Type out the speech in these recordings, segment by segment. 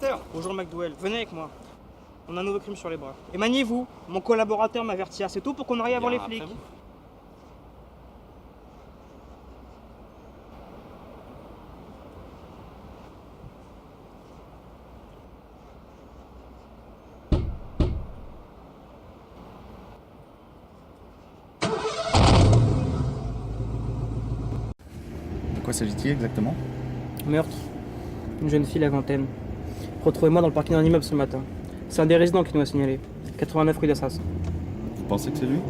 Inspecteur. Bonjour McDowell, venez avec moi. On a un nouveau crime sur les bras. Et maniez-vous, mon collaborateur m'a averti assez tôt pour qu'on arrive avant les flics. De quoi s'agit-il exactement? Meurtre. Une jeune fille, la vingtaine. Retrouvez-moi dans le parking d'un immeuble ce matin. C'est un des résidents qui nous a signalé. 89 rue d'Assas. Vous pensez que c'est lui?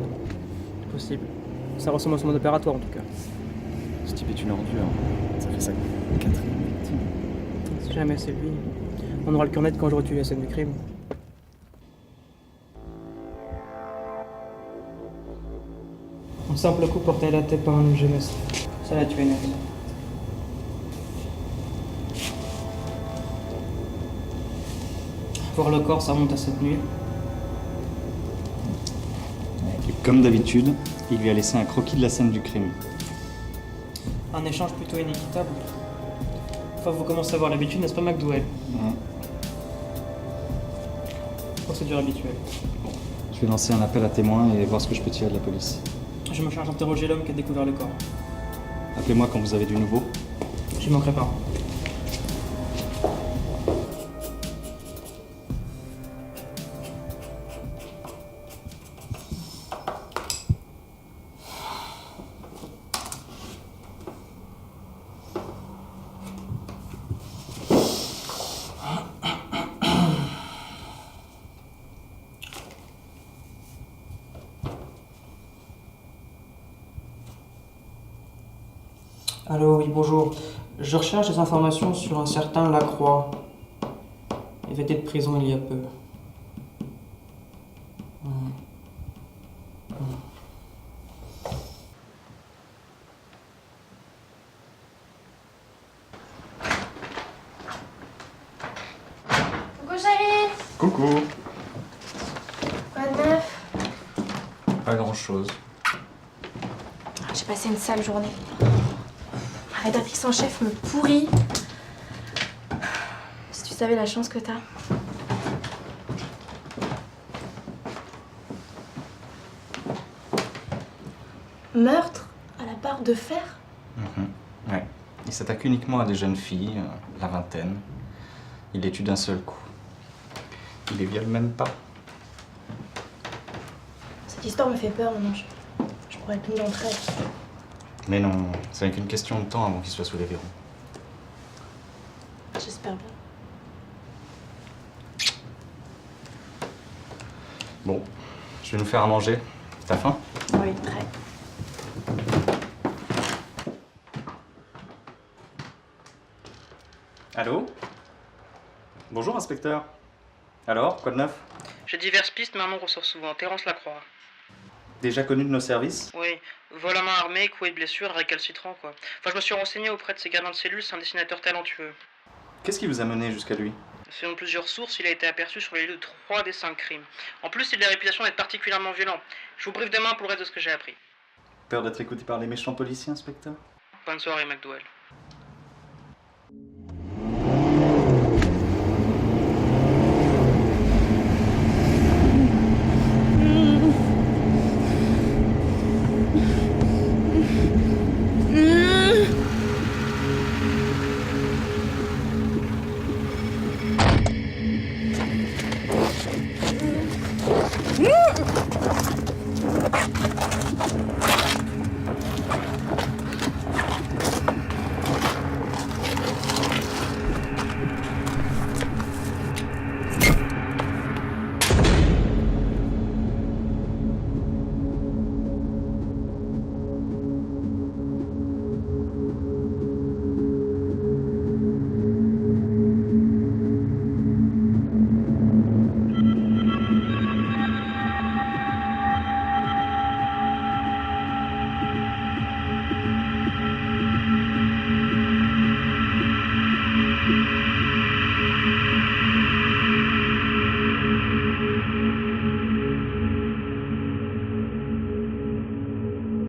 Possible. Ça ressemble à son mode opératoire en tout cas. Ce type est une ordure. Ça fait sa quatrième victime. Si jamais c'est lui, on aura le cœur net quand j'aurai tué la scène du crime. Un simple coup porté à la tête par une jeunesse. Ça l'a tué net. Voir le corps, ça remonte à cette nuit. Et comme d'habitude, il lui a laissé un croquis de la scène du crime. Un échange plutôt inéquitable. Enfin, vous commencez à avoir l'habitude, n'est-ce pas McDowell? Procédure habituelle. Je vais lancer un appel à témoins et voir ce que je peux tirer de la police. Je me charge d'interroger l'homme qui a découvert le corps. Appelez-moi quand vous avez du nouveau. J'y manquerai pas. Allô, oui, bonjour. Je recherche des informations sur un certain Lacroix. Évadé de prison il y a peu. Coucou chérie. Coucou. Quoi de neuf? Pas grand-chose. J'ai passé une sale journée. Ma rédactrice en chef me pourrit. Si tu savais la chance que t'as. Meurtre à la barre de fer? Ouais. Il s'attaque uniquement à des jeunes filles, la vingtaine. Il les tue d'un seul coup. Il les viole même pas. Cette histoire me fait peur maintenant. Je pourrais être l'une d'entre elles. Mais non, ça n'est qu'une question de temps avant qu'il soit sous les verrous. J'espère bien. Bon, je vais nous faire à manger. T'as faim? Oui, très. Allô? Bonjour, inspecteur. Alors, quoi de neuf? J'ai diverses pistes, mais un nom ressort souvent. Terence Lacroix. Déjà connu de nos services? Oui, vol à main armée, coups et blessures, récalcitrant quoi. Enfin, je me suis renseigné auprès de ses gardiens de cellule, c'est un dessinateur talentueux. Qu'est-ce qui vous a mené jusqu'à lui? Selon plusieurs sources, il a été aperçu sur les lieux de 3 des 5 crimes. En plus, il a la réputation d'être particulièrement violent. Je vous briefe demain pour le reste de ce que j'ai appris. Peur d'être écouté par les méchants policiers, inspecteur? Bonne soirée, McDowell.